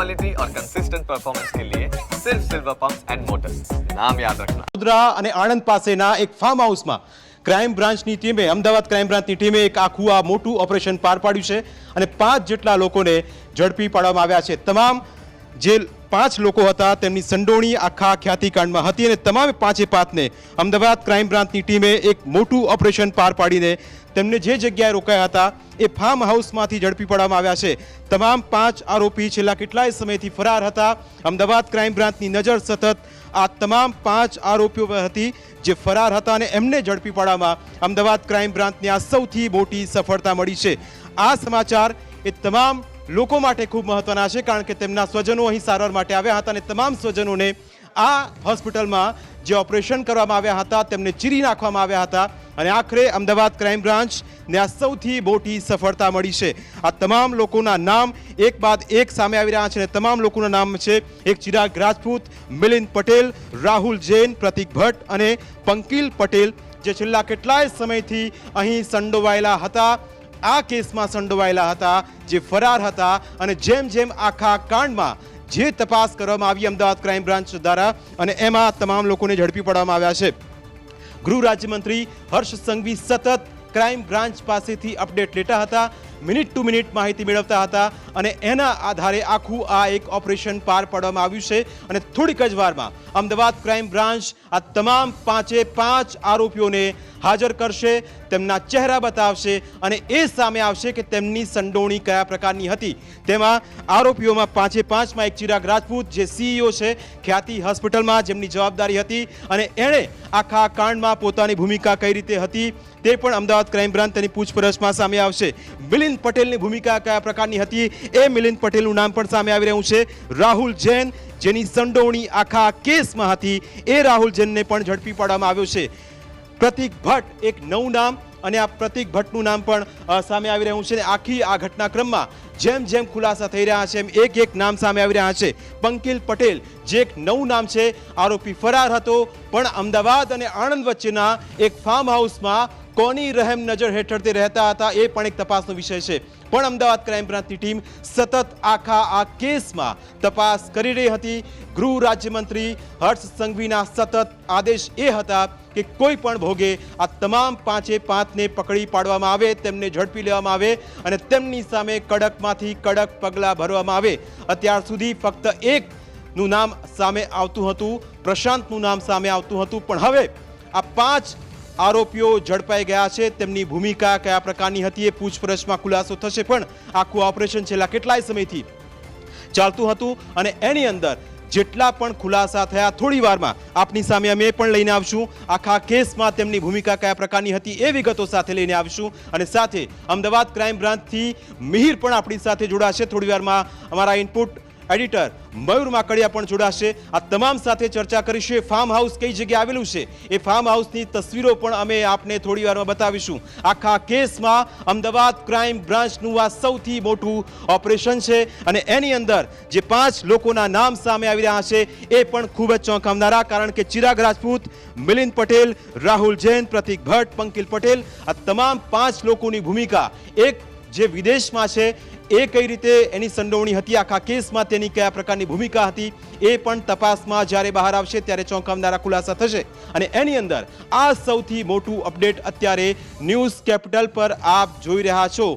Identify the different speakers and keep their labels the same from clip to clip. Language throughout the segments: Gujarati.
Speaker 1: क्वालिटी और कंसिस्टेंट परफॉर्मेंस के लिए सिर्फ सिल्वर पंप्स एंड मोटर्स, नाम याद रखना।
Speaker 2: વડોદરા અને આણંદ પાસેના એક ફાર્મ હાઉસમાં ક્રાઇમ બ્રાન્ચની ટીમે અમદાવાદ ક્રાઇમ બ્રાન્ચની ટીમે એક આખું આ મોટું ઓપરેશન પાર પાડ્યું છે અને 5 જેટલા લોકોને ઝડપી પાડવામાં આવ્યા છે। તમામ જે 5 લોકો હતા તેમની સંડોવણી આખા ખ્યાતિકાંડમાં હતી અને તમામે પાંચે પાંચને અમદાવાદ ક્રાઇમ બ્રાન્ચની ટીમે એક મોટું ઓપરેશન પાર પાડીને તેમને જે જગ્યાએ રોકાયા હતા એ ફાર્મ હાઉસમાંથી ઝડપી પાડવામાં આવ્યા છે। તમામ 5 આરોપી છેલ્લા કેટલાય સમયથી ફરાર હતા। અમદાવાદ ક્રાઇમ બ્રાન્ચની નજર સતત આ તમામ 5 આરોપીઓ પર હતી જે ફરાર હતા અને એમને ઝડપી પાડવામાં અમદાવાદ ક્રાઇમ બ્રાન્ચની આ સૌથી મોટી સફળતા મળી છે। આ સમાચાર એ તમામ લોકો માટે ખૂબ મહત્વના છે કારણ કે તેમના સ્વજનો અહીં સારવાર માટે આવ્યા હતા અને તમામ સ્વજનોને આ હોસ્પિટલમાં જે ઓપરેશન કરવામાં આવ્યા હતા તેમને ચીરી નાખવામાં આવ્યા હતા અને આખરે અમદાવાદ ક્રાઇમ બ્રાન્ચને આ સૌથી મોટી સફળતા મળી છે। આ તમામ લોકોના નામ એક બાદ એક સામે આવી રહ્યા છે અને તમામ લોકોના નામ છે એક ચિરાગ રાજપૂત, મિલિંદ પટેલ, રાહુલ જૈન, પ્રતિક ભટ્ટ અને પંકિલ પટેલ જે છેલ્લા કેટલાય સમયથી અહીં સંડોવાયેલા હતા, આ કેસમાં સંડોવાયેલા હતા, જે ફરાર હતા અને જેમ જેમ આખા કાંડમાં જે તપાસ કરવામાં આવી અમદાવાદ ક્રાઇમ બ્રાન્ચ દ્વારા અને એમાં તમામ લોકોને ઝડપી પાડવામાં આવ્યા છે। ગૃહ રાજ્યમંત્રી હર્ષ સંઘવી સતત ક્રાઇમ બ્રાન્ચ પાસેથી અપડેટ લેતા હતા, મિનિટ ટુ મિનિટ માહિતી મેળવતા હતા અને એના આધારે આખું આ એક ઓપરેશન પાર પાડવામાં આવ્યું છે અને થોડીક જ વારમાં અમદાવાદ ક્રાઇમ બ્રાન્ચ આ તમામ પાંચે પાંચ આરોપીઓને હાજર કરશે, તેમના ચહેરા બતાવશે અને એ સામે આવશે કે તેમની સંડોવણી કયા પ્રકારની હતી। તેમાં આરોપીઓમાં પાંચે પાંચમાં એક ચિરાગ રાજપૂત જે સીઈઓ છે ખ્યાતિ હોસ્પિટલમાં જેમની જવાબદારી હતી અને એણે આખા કાંડમાં પોતાની ભૂમિકા કઈ રીતે હતી તે પણ અમદાવાદ ક્રાઇમ બ્રાન્ચ તેની પૂછપરછમાં સામે આવશે। મિલિંદ પટેલની ભૂમિકા કયા પ્રકારની હતી એ મિલિંદ પટેલનું નામ પણ સામે આવી રહ્યું છે। રાહુલ જૈન જેની સંડોવણી આખા કેસમાં હતી એ રાહુલ જૈનને પણ ઝડપી પાડવામાં આવ્યો છે। પ્રતિક ભટ્ટ એક નવું નામ અને આ પ્રતિક ભટ્ટનું નામ પણ સામે આવી રહ્યું છે। આખી આ ઘટનાક્રમમાં જેમ જેમ ખુલાસા થઈ રહ્યા છે એમ એક એક નામ સામે આવી રહ્યા છે। પંકિલ પટેલ જે એક નવું નામ છે, આરોપી ફરાર હતો પણ અમદાવાદ અને આણંદ વચ્ચેના એક ફાર્મ હાઉસમાં કોની રહેમ નજર હેઠળ તે રહેતા હતા એ પણ એક તપાસનો વિષય છે। પણ અમદાવાદ ક્રાઇમ બ્રાન્ચની ટીમ સતત આખા આ કેસમાં તપાસ કરી રહી હતી। ગૃહ રાજ્યમંત્રી હર્ષ સંઘવીના સતત આદેશ એ હતા કે કોઈ પણ ભોગે આ તમામ પાંચે પાંચને પકડી પાડવામાં આવે, તેમને ઝડપી લેવામાં આવે અને તેમની સામે કડકમાંથી કડક પગલાં ભરવામાં આવે। અત્યાર સુધી ફક્ત એકનું નામ સામે આવતું હતું, પ્રશાંતનું નામ સામે આવતું હતું, પણ હવે આ 5 આરોપીઓ ઝડપાઈ ગયા છે। તેમની ભૂમિકા કયા પ્રકારની હતી એ પૂછપરછમાં ખુલાસો થશે પણ આખું ઓપરેશન છેલ્લા કેટલાય સમયથી ચાલતું હતું અને એની અંદર જેટલા પણ ખુલાસા થયા થોડી વારમાં આપની સામે અમે પણ લઈને આવશું। આખા કેસમાં તેમની ભૂમિકા કયા પ્રકારની હતી એ વિગતો સાથે લઈને આવશું અને સાથે અમદાવાદ ક્રાઇમ બ્રાન્ચથી મિહિર પણ આપણી સાથે જોડાશે। થોડી વારમાં અમારા ઇનપુટ એડિટર મયુર માકડિયા પણ જોડાશે। આ તમામ સાથે ચર્ચા કરીશું। ફાર્મ હાઉસ કઈ જગ્યાએ આવેલું છે એ ફાર્મ હાઉસની તસવીરો પણ અમે આપને થોડી વારમાં બતાવીશું। આખા કેસમાં અમદાવાદ ક્રાઇમ બ્રાન્ચનું આ સૌથી મોટું ઓપરેશન છે અને એની અંદર જે 5 લોકોના નામ સામે આવી રહ્યા છે એ પણ ખૂબ જ ચોંકાવનારા કારણ કે ચિરાગ રાજપૂત, મિલિંદ પટેલ, રાહુલ જૈન, પ્રતિક ભટ્ટ, પંકિલ પટેલ આ તમામ 5 લોકોની ભૂમિકા એક જે વિદેશમાં છે એ કઈ રીતે એની સંડોવણી હતી, આખા કેસમાં તેની કયા પ્રકારની ભૂમિકા હતી એ પણ તપાસમાં જ્યારે બહાર આવશે ત્યારે ચોંકાવનારા ખુલાસા થશે અને એની અંદર આ સૌથી મોટું અપડેટ અત્યારે ન્યૂઝ કેપિટલ પર આપ જોઈ રહ્યા છો।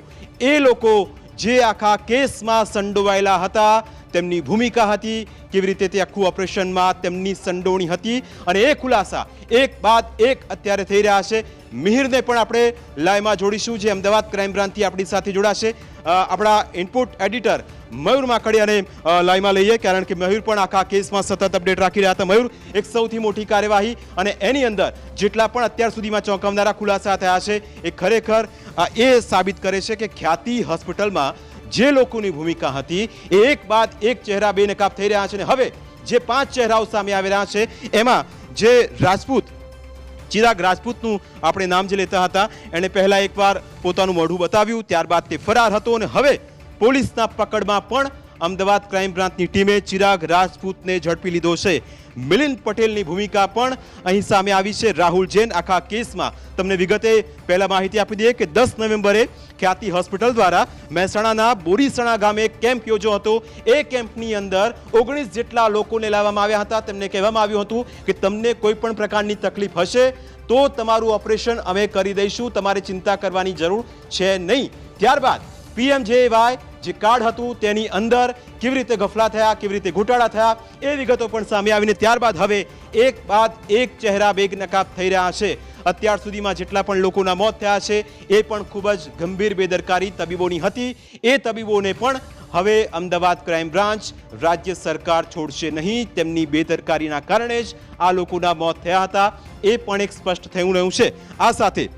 Speaker 2: એ લોકો જે આખા કેસમાં સંડોવાયેલા હતા તેમની ભૂમિકા હતી, કેવી રીતે તે આખું ઓપરેશનમાં તેમની સંડોવણી હતી અને એ ખુલાસા એક બાદ એક અત્યારે થઈ રહ્યા છે। મિહિરને પણ આપણે લાઈવમાં જોડીશું જે અમદાવાદ ક્રાઇમ બ્રાન્ચથી આપણી સાથે જોડાશે। આપણા ઇનપુટ એડિટર મયુર માકડિયાને લાઈવમાં લઈએ કારણ કે મયુર પણ આખા કેસમાં સતત અપડેટ રાખી રહ્યા હતા। મયુર, એક સૌથી મોટી કાર્યવાહી અને એની અંદર જેટલા પણ અત્યાર સુધીમાં ચોંકાવનારા ખુલાસા થયા છે એ ખરેખર એ સાબિત કરે છે કે ખ્યાતિ હોસ્પિટલમાં જે લોકોની ભૂમિકા હતી એ એક બાદ એક ચહેરા બેનકાબ થઈ રહ્યા છે અને હવે જે 5 ચહેરાઓ સામે આવી રહ્યા છે એમાં જે રાજપૂત ચિરાગ રાજપૂતનું આપણે નામ જે લેતા હતા એણે પહેલા એકવાર પોતાનું મોઢું બતાવ્યું, ત્યારબાદ તે ફરાર હતો અને હવે પોલીસના પકડમાં પણ અમદાવાદ ક્રાઇમ બ્રાન્ચની ટીમે ચિરાગ રાજપૂતને ઝડપી લીધો છે। મિલિંદ પટેલની ભૂમિકા પણ અહીં સામે આવી છે। રાહુલ જૈન આખા કેસમાં તમને વિગતે પહેલા માહિતી આપી દઈએ કે 10 નવેમ્બરે ખ્યાતિ હોસ્પિટલ દ્વારા મહેસાણાના બોરીસણા ગામે એક કેમ્પ યોજ્યો હતો. એ કેમ્પની અંદર 19 જેટલા લોકોને લાવવામાં આવ્યા હતા. તેમને કહેવામાં આવ્યું હતું કે તમને કોઈ પણ પ્રકારની તકલીફ હશે તો તમારું ઓપરેશન અમે કરી દઈશું, તમારે ચિંતા કરવાની જરૂર છે નહીં. ત્યારબાદ PMJY જે કાર્ડ હતું તેની અંદર કેવી રીતે ગફલા થયા, કેવી રીતે ઘોટાળા થયા એ વિગતો પણ સામે આવીને ત્યારબાદ હવે એક બાદ એક ચહેરા બેગ નકાબ થઈ રહ્યા છે. અત્યાર સુધીમાં જેટલા પણ લોકોના મોત થયા છે એ પણ ખૂબ જ ગંભીર બેદરકારી તબીબોની હતી. એ તબીબોને પણ હવે અમદાવાદ ક્રાઇમ બ્રાન્ચ રાજ્ય સરકાર છોડશે નહીં. તેમની બેદરકારીના કારણે જ આ લોકોના મોત થયા હતા એ પણ એક સ્પષ્ટ થયું રહ્યું છે. આ સાથે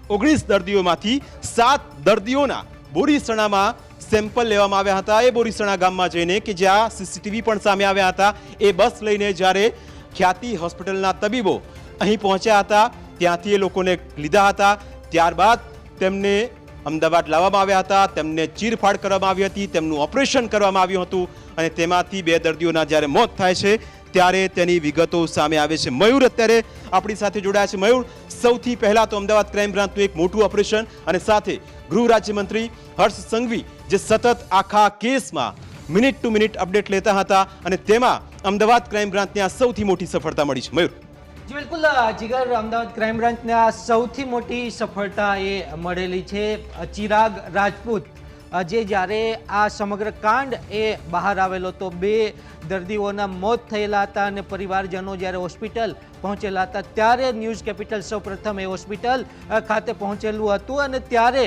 Speaker 2: 19 દર્દીઓમાંથી 7 દર્દીઓના બોરીસણામાં સેમ્પલ લેવામાં આવ્યા હતા. એ બોરીસણા ગામમાં જઈને કે જ્યાં CCTV પણ સામે આવ્યા હતા. એ બસ લઈને જ્યારે ખ્યાતિ હોસ્પિટલના તબીબો અહીં પહોંચ્યા હતા ત્યાંથી એ લોકોને લીધા હતા. ત્યારબાદ તેમને અમદાવાદ લાવવામાં આવ્યા હતા. તેમને ચીરફાડ કરવામાં આવી હતી, તેમનું ઓપરેશન કરવામાં આવ્યું હતું અને તેમાંથી 2 દર્દીઓના જ્યારે મોત થાય છે ત્યારે તેની વિગતો સામે આવે છે. મયુર અત્યારે આપણી સાથે જોડાયા છે. મયુર, સૌથી પહેલા તો અમદાવાદ ક્રાઇમ બ્રાન્ચનું એક મોટું ઓપરેશન અને સાથે ગૃહ રાજ્યમંત્રી હર્ષ સંઘવી જે સતત આખા કેસમાં મિનિટ ટુ મિનિટ અપડેટ લેતા હતા અને તેમાં અમદાવાદ ક્રાઇમ બ્રાન્ચને આ સૌથી મોટી સફળતા મળી છે. મયુર.
Speaker 3: જી બિલકુલ જીગર, અમદાવાદ ક્રાઇમ બ્રાન્ચને આ સૌથી મોટી સફળતા એ મળેલી છે. ચિરાગ રાજપૂત જે જ્યારે આ સમગ્ર કાંડ એ બહાર આવેલો તો 2 દર્દીઓના મોત થયેલા હતા અને પરિવારજનો જ્યારે હોસ્પિટલ પહોંચેલા હતા ત્યારે ન્યૂઝ કેપિટલ સૌપ્રથમ એ હોસ્પિટલ ખાતે પહોંચેલું હતું અને ત્યારે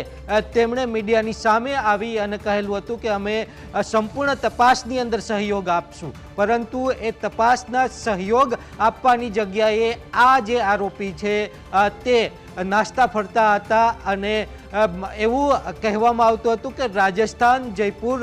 Speaker 3: તેમણે મીડિયાની સામે આવી અને કહેલું હતું કે અમે સંપૂર્ણ તપાસની અંદર સહયોગ આપશું. પરંતુ એ તપાસના સહયોગ આપવાની જગ્યાએ આ જે આરોપી છે તે નાસ્તા ફરતા હતા અને એવું કહેવામાં આવતું હતું કે રાજસ્થાન જયપુર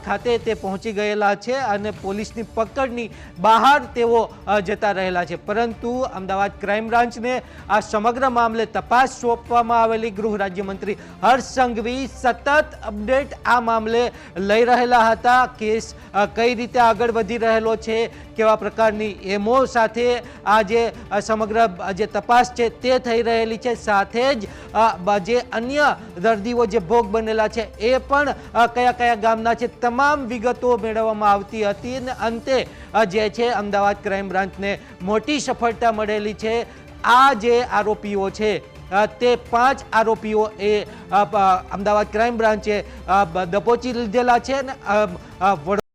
Speaker 3: ખાતે તે પહોંચી ગયેલા છે અને પોલીસની પકડની બહાર તેઓ જતા રહેલા છે. પરંતુ અમદાવાદ ક્રાઇમ બ્રાન્ચને આ સમગ્ર મામલે તપાસ સોંપવામાં આવેલી. ગૃહ રાજ્યમંત્રી હર્ષ સંઘવી સતત અપડેટ આ મામલે લઈ રહેલા હતા. કેસ કઈ રીતે આગળ વધી રહેલો છે, કેવા પ્રકારની એમઓ સાથે આ જે સમગ્ર જે તપાસ છે તે થઈ રહેલી છે. સાથે જ જે અન્ય દર્દીઓ જે ભોગ બનેલા છે એ પણ કયા કયા ગામના છે તમામ વિગતો મેળવવામાં આવતી હતી અને અંતે જે છે અમદાવાદ ક્રાઇમ બ્રાન્ચને મોટી સફળતા મળેલી છે. આ જે આરોપીઓ છે તે 5 આરોપીઓ એ અમદાવાદ ક્રાઇમ બ્રાન્ચે દબોચી લીધેલા છે અને